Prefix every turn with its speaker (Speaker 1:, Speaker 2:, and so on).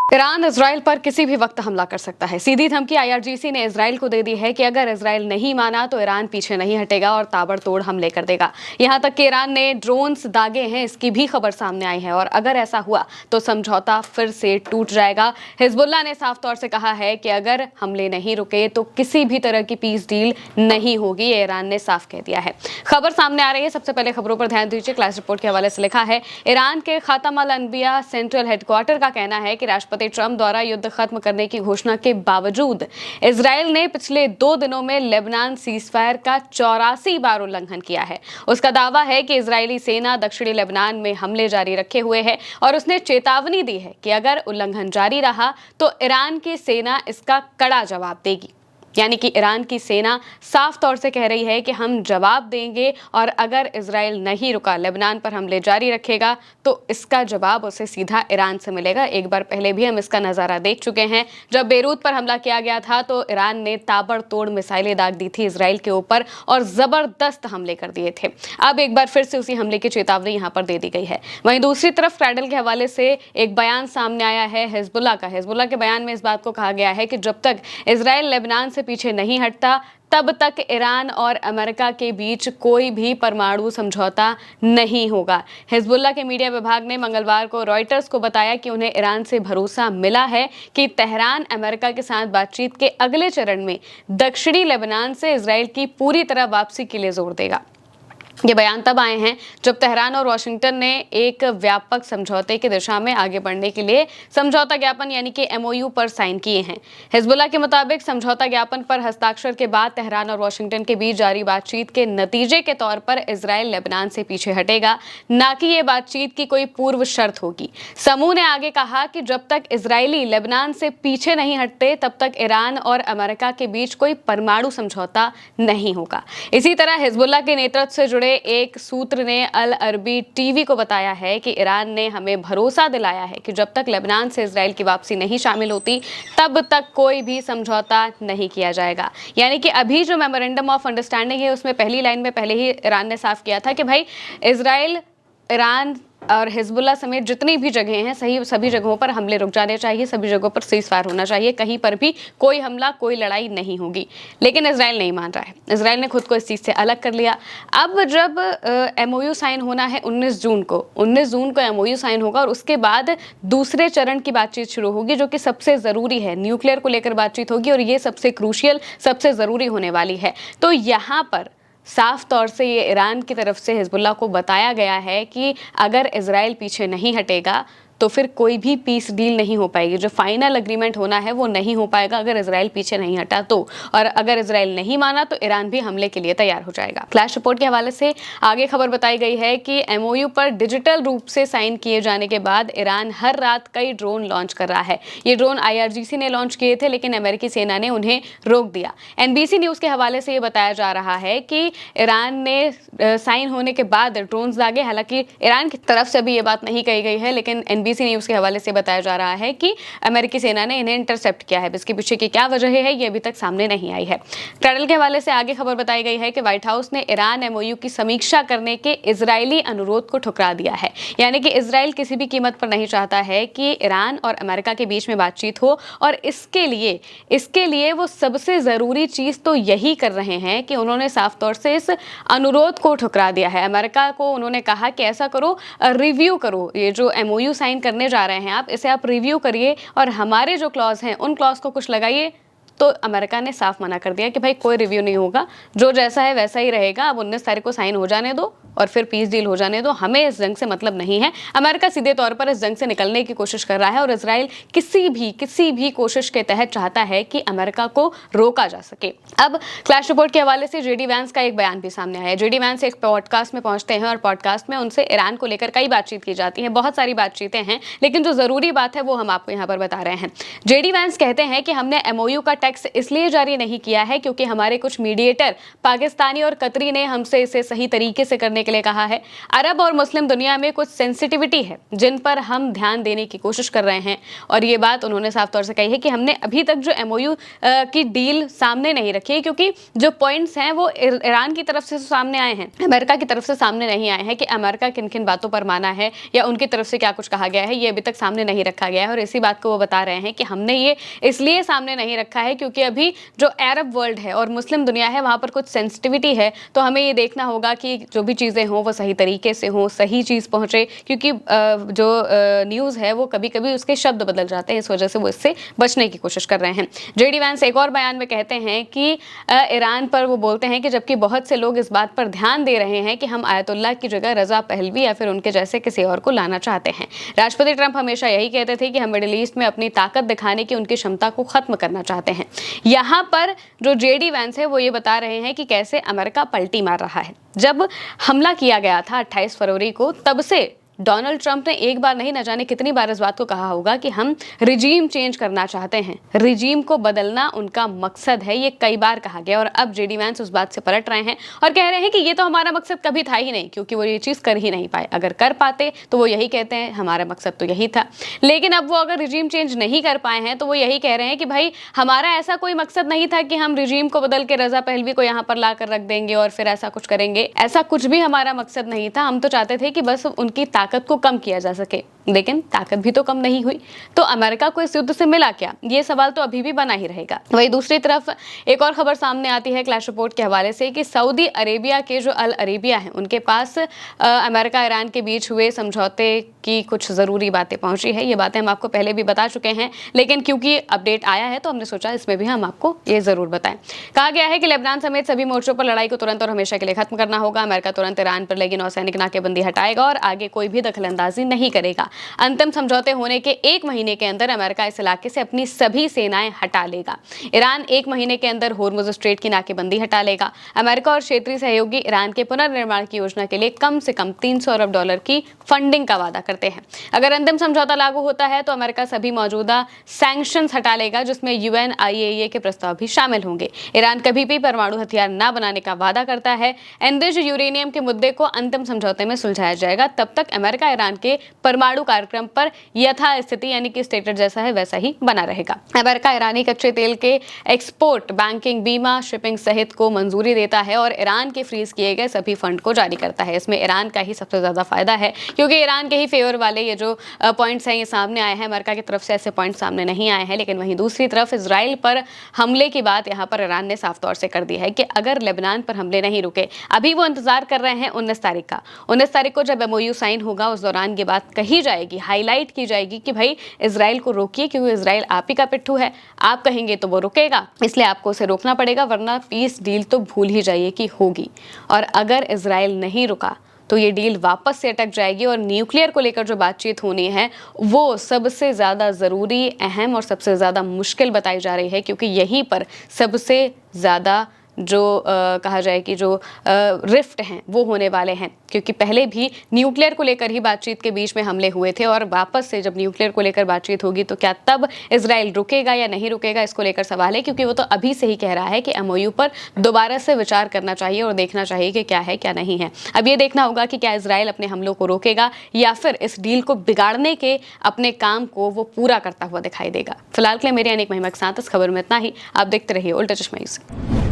Speaker 1: Iran Israel पर किसी भी वक्त हमला कर सकता है। सीधी धमकी आईआरजीसी ने इजराइल को दे दी है कि अगर इजराइल नहीं माना तो ईरान पीछे नहीं हटेगा और ताबड़तोड़ हमले कर देगा। यहां तक कि ईरान ने ड्रोन्स दागे हैं, इसकी भी खबर सामने आई है और अगर ऐसा हुआ तो समझौता फिर से टूट जाएगा। हिजबुल्लाह ने साफ तौर से कहा है कि अगर हमले नहीं रुके तो किसी भी तरह की पीस डील नहीं होगी, ये ईरान ने साफ कह दिया है। खबर सामने आ रही है, सबसे पहले खबरों पर ध्यान दीजिए। क्लास रिपोर्ट के हवाले से लिखा है, ईरान के खातम अल अनबिया सेंट्रल हेडक्वार्टर का कहना है कि राष्ट्रपति ट्रंप द्वारा युद्ध खत्म करने की घोषणा के बावजूद इजराइल ने पिछले 2 दिनों में लेबनान सीजफायर का 84 बार उल्लंघन किया है। उसका दावा है कि इजरायली सेना दक्षिणी लेबनान में हमले जारी रखे हुए है और उसने चेतावनी दी है कि अगर उल्लंघन जारी रहा तो ईरान की सेना इसका कड़ा जवाब देगी। यानी कि ईरान की सेना साफ तौर से कह रही है कि हम जवाब देंगे और अगर इजराइल नहीं रुका, लेबनान पर हमले जारी रखेगा तो इसका जवाब उसे सीधा ईरान से मिलेगा। एक बार पहले भी हम इसका नज़ारा देख चुके हैं। जब बेरूत पर हमला किया गया था तो ईरान ने ताबड़तोड़ मिसाइलें दाग दी थी इजराइल के ऊपर और ज़बरदस्त हमले कर दिए थे। अब एक बार फिर से उसी हमले की चेतावनी यहाँ पर दे दी गई है। वहीं दूसरी तरफ क्रैडल के हवाले से एक बयान सामने आया है हिजबुल्लाह का। हिजबुल्लाह के बयान में इस बात को कहा गया है कि जब तक इजराइल लेबनान से पीछे नहीं हटता तब तक ईरान और अमेरिका के बीच कोई भी परमाणु समझौता नहीं होगा। हिजबुल्लाह के मीडिया विभाग ने मंगलवार को रॉयटर्स को बताया कि उन्हें ईरान से भरोसा मिला है कि तेहरान अमेरिका के साथ बातचीत के अगले चरण में दक्षिणी लेबनान से इजराइल की पूरी तरह वापसी के लिए जोर देगा। ये बयान तब आए हैं जब तेहरान और वाशिंगटन ने एक व्यापक समझौते की दिशा में आगे बढ़ने के लिए समझौता ज्ञापन यानी कि एमओयू पर साइन किए हैं। हिजबुल्लाह के मुताबिक समझौता ज्ञापन पर हस्ताक्षर के बाद तेहरान और वाशिंगटन के बीच जारी बातचीत के नतीजे के तौर पर इजराइल लेबनान से पीछे हटेगा, न कि ये बातचीत की कोई पूर्व शर्त होगी। समूह ने आगे कहा कि जब तक इजरायली लेबनान से पीछे नहीं हटते तब तक ईरान और अमेरिका के बीच कोई परमाणु समझौता नहीं होगा। इसी तरह हिजबुल्लाह के नेतृत्व से जुड़े एक सूत्र ने अल अरबी टीवी को बताया है कि ईरान ने हमें भरोसा दिलाया है कि जब तक लेबनान से इजराइल की वापसी नहीं शामिल होती तब तक कोई भी समझौता नहीं किया जाएगा। यानी कि अभी जो मेमोरेंडम ऑफ अंडरस्टैंडिंग है उसमें पहली लाइन में पहले ही ईरान ने साफ किया था कि भाई इजराइल, ईरान और हिजबुल्लाह समेत जितनी भी जगह हैं सभी जगहों पर हमले रुक जाने चाहिए, सभी जगहों पर सीज फायर होना चाहिए, कहीं पर भी कोई हमला, कोई लड़ाई नहीं होगी। लेकिन इजराइल नहीं मान रहा है। इजराइल ने खुद को इस चीज़ से अलग कर लिया। अब जब एमओयू साइन होना है 19 जून को एमओयू साइन होगा और उसके बाद दूसरे चरण की बातचीत शुरू होगी जो कि सबसे ज़रूरी है। न्यूक्लियर को लेकर बातचीत होगी और ये सबसे क्रूशियल, सबसे ज़रूरी होने वाली है। तो यहाँ पर साफ तौर से ये ईरान की तरफ से हिजबुल्लाह को बताया गया है कि अगर इजराइल पीछे नहीं हटेगा तो फिर कोई भी पीस डील नहीं हो पाएगी। जो फाइनल एग्रीमेंट होना है वो नहीं हो पाएगा अगर इजराइल पीछे नहीं हटा तो, और अगर इजराइल नहीं माना तो ईरान भी हमले के लिए तैयार हो जाएगा। फ्लैश रिपोर्ट के हवाले से आगे खबर बताई गई है कि एमओयू पर डिजिटल रूप से साइन किए जाने के बाद ईरान हर रात कई ड्रोन लॉन्च कर रहा है। ये ड्रोन आईआरजीसी ने लॉन्च किए थे लेकिन अमेरिकी सेना ने उन्हें रोक दिया। एनबीसी न्यूज़ के हवाले से ये बताया जा रहा है कि ईरान ने साइन होने के बाद ड्रोन्स दागे। हालांकि ईरान की तरफ से भी ये बात नहीं कही गई है लेकिन एनबीसी न्यूज़ के हवाले से बताया जा रहा है कि अमेरिकी सेना ने इन्हें इंटरसेप्ट किया है। इसके पीछे की क्या वजह है ये अभी तक सामने नहीं आई है। क्रैडल के हवाले से आगे खबर बताई गई है कि व्हाइट हाउस ने ईरान एमओयू की समीक्षा करने के इजरायली अनुरोध को ठुकरा दिया है। यानी कि इजराइल किसी भी कीमत पर नहीं चाहता है कि ईरान और अमेरिका के बीच में बातचीत हो और इसके लिए वो सबसे ज़रूरी चीज़ तो यही कर रहे हैं कि उन्होंने साफ तौर से इस अनुरोध को ठुकरा दिया है। अमेरिका को उन्होंने कहा कि ऐसा करो, रिव्यू करो, ये जो एमओयू साइन करने जा रहे हैं आप, इसे आप रिव्यू करिए और हमारे जो क्लॉज हैं उन क्लॉज को कुछ लगाइए। तो अमेरिका ने साफ मना कर दिया कि भाई कोई रिव्यू नहीं होगा, जो जैसा है वैसा ही रहेगा। अब 19 तारीख को साइन हो जाने दो और फिर पीस डील हो जाने दो, हमें इस जंग से मतलब नहीं है। अमेरिका सीधे तौर पर इस जंग से निकलने की कोशिश कर रहा है और इजराइल किसी भी कोशिश के तहत चाहता है कि अमेरिका को रोका जा सके। अब क्लैश रिपोर्ट के हवाले से जेडी वैंस का एक बयान भी सामने आया है। जेडी वैंस एक पॉडकास्ट में पहुंचते हैं और पॉडकास्ट में उनसे ईरान को लेकर कई बातचीत की जाती है, बहुत सारी बातचीतें हैं, लेकिन जो जरूरी बात है वो हम आपको यहाँ पर बता रहे हैं। जेडी वैंस कहते हैं कि हमने एमओयू का टेक्स्ट इसलिए जारी नहीं किया है क्योंकि हमारे कुछ मीडिएटर पाकिस्तानी और कतरी ने हमसे इसे सही तरीके से करने देने के लिए कहा है। अरब और मुस्लिम दुनिया में कुछ सेंसिटिविटी है जिन पर हम ध्यान देने की कोशिश कर रहे हैं, और ये बात उन्होंने साफ तौर से कही है कि हमने अभी तक जो MOU की डील सामने नहीं रखी है, क्योंकि जो पॉइंट्स हैं वो ईरान की तरफ से सामने आए हैं, अमेरिका की तरफ से सामने नहीं आए हैं कि अमेरिका किन किन बातों पर माना है या उनकी तरफ से क्या कुछ कहा गया है, ये अभी तक सामने नहीं रखा गया है। और इसी बात को वो बता रहे हैं कि हमने ये इसलिए सामने नहीं रखा है क्योंकि अभी जो अरब वर्ल्ड है और मुस्लिम दुनिया है वहाँ पर कुछ सेंसिटिविटी है, तो हमें ये देखना होगा कि जो भी चीज़ें हों वो सही तरीके से हों, सही चीज़ पहुँचे, क्योंकि जो न्यूज़ है वो कभी कभी उसके शब्द बदल जाते हैं, इस वजह से वो इससे बचने की कोशिश कर रहे हैं। JD वैंस एक और बयान में कहते हैं कि ईरान पर वो बोलते हैं कि जबकि बहुत से लोग इस बात पर ध्यान दे रहे हैं कि हम आयतुल्लाह की जगह रजा पहलवी या फिर उनके जैसे किसी और को लाना चाहते हैं, राष्ट्रपति ट्रंप हमेशा यही कहते थे कि हम मिडिल ईस्ट में अपनी ताकत दिखाने की उनकी क्षमता को खत्म करना चाहते हैं। यहाँ पर जो JD वैंस है वो ये बता रहे हैं कि कैसे अमेरिका पलटी मार रहा है। जब हमला किया गया था 28 फरवरी को, तब से डोनाल्ड ट्रंप ने एक बार नहीं न जाने कितनी बार इस बात को कहा होगा कि हम रिजीम चेंज करना चाहते हैं, रिजीम को बदलना उनका मकसद है, ये कई बार कहा गया। और अब JD वैंस उस बात से पलट रहे हैं और कह रहे हैं कि ये तो हमारा मकसद कभी था ही नहीं, क्योंकि वो ये चीज़ कर ही नहीं पाए। अगर कर पाते तो वो यही कहते हैं हमारा मकसद तो यही था, लेकिन अब वो अगर रिजीम चेंज नहीं कर पाए हैं तो वो यही कह रहे हैं कि भाई हमारा ऐसा कोई मकसद नहीं था कि हम रिजीम को बदल के रजा पहलवी को यहाँ पर ला कर रख देंगे और फिर ऐसा कुछ करेंगे, ऐसा कुछ भी हमारा मकसद नहीं था। हम तो चाहते थे कि बस उनकी ताकत को कम किया जा सके, लेकिन ताकत भी तो कम नहीं हुई, तो अमेरिका को इस युद्ध से मिला क्या, ये सवाल तो अभी भी बना ही रहेगा। वहीं दूसरी तरफ एक और खबर सामने आती है क्लैश रिपोर्ट के हवाले से कि सऊदी अरेबिया के जो अल अरेबिया है उनके पास अमेरिका ईरान के बीच हुए समझौते की कुछ ज़रूरी बातें पहुंची है। ये बातें हम आपको पहले भी बता चुके हैं, लेकिन क्योंकि अपडेट आया है तो हमने सोचा इसमें भी हम आपको ये ज़रूर बताएं। कहा गया है कि लेबनान समेत सभी मोर्चों पर लड़ाई को तुरंत और हमेशा के लिए खत्म करना होगा। अमेरिका तुरंत ईरान पर लगी नौसैनिक नाकेबंदी हटाएगा और आगे कोई भी दखलंदाजी नहीं करेगा। अंतिम समझौते होने के 1 महीने के अंदर अमेरिका इस इलाके से अपनी सभी सेनाएं हटा लेगा। ईरान 1 महीने के अंदर होर्मुज स्ट्रेट की नाकेबंदी हटा लेगा। अमेरिका और क्षेत्रीय सहयोगी ईरान के पुनर्निर्माण की योजना के लिए कम से कम $300 अरब की फंडिंग का वादा करते हैं। अगर अंतिम समझौता लागू होता है तो अमेरिका सभी मौजूदा सैंक्शंस हटा लेगा, जिसमें UN IAEA के प्रस्ताव भी शामिल होंगे। ईरान कभी भी परमाणु हथियार न बनाने का वादा करता है। एंदिज यूरेनियम के मुद्दे को अंतिम समझौते में सुलझाया जाएगा, तब तक अमेरिका ईरान के परमाणु कार्यक्रम पर यथास्थिति यानी कि स्टेटस जैसा है वैसा ही बना रहेगा। अमेरिका ईरानी कच्चे तेल के एक्सपोर्ट, बैंकिंग, बीमा, शिपिंग सहित को मंजूरी देता है और ईरान के फ्रीज किए गए सभी फंड को जारी करता है। इसमें ईरान का ही सबसे ज्यादा फायदा है, क्योंकि ईरान के ही फेवर वाले ये जो पॉइंट्स हैं ये सामने आए हैं। अमेरिका की तरफ से ऐसे पॉइंट सामने नहीं आए हैं, लेकिन वहीं दूसरी तरफ इजराइल पर हमले की बात यहाँ पर ईरान ने साफ तौर से कर दी है कि अगर लेबनान पर हमले नहीं रुके, अभी वो इंतजार कर रहे हैं 19 तारीख का। 19 तारीख को जब MOU साइन होगा उस दौरान ये बात कही जाएगी, हाईलाइट की जाएगी कि भाई इजराइल को रोकिए, क्योंकि इजराइल आप ही का पिट्ठू है, आप कहेंगे तो वो रुकेगा, इसलिए आपको उसे रोकना पड़ेगा, वरना पीस डील तो भूल ही जाइए कि होगी। और अगर इजराइल नहीं रुका तो ये डील वापस से अटक जाएगी और न्यूक्लियर को लेकर जो बातचीत होनी है वो सबसे ज़्यादा ज़रूरी, अहम और सबसे ज़्यादा मुश्किल बताई जा रही है, क्योंकि यहीं पर सबसे ज़्यादा जो कहा जाए कि जो रिफ्ट हैं वो होने वाले हैं, क्योंकि पहले भी न्यूक्लियर को लेकर ही बातचीत के बीच में हमले हुए थे और वापस से जब न्यूक्लियर को लेकर बातचीत होगी तो क्या तब इजराइल रुकेगा या नहीं रुकेगा, इसको लेकर सवाल है। क्योंकि वो तो अभी से ही कह रहा है कि MOU पर दोबारा से विचार करना चाहिए और देखना चाहिए कि क्या है क्या नहीं है। अब ये देखना होगा कि क्या इजराइल अपने हमलों को रोकेगा या फिर इस डील को बिगाड़ने के अपने काम को वो पूरा करता हुआ दिखाई देगा। फिलहाल के लिए मेरी अनेक महिमा के साथ इस खबर में इतना ही। आप देखते रहिए उल्टा चश्मा न्यूज़।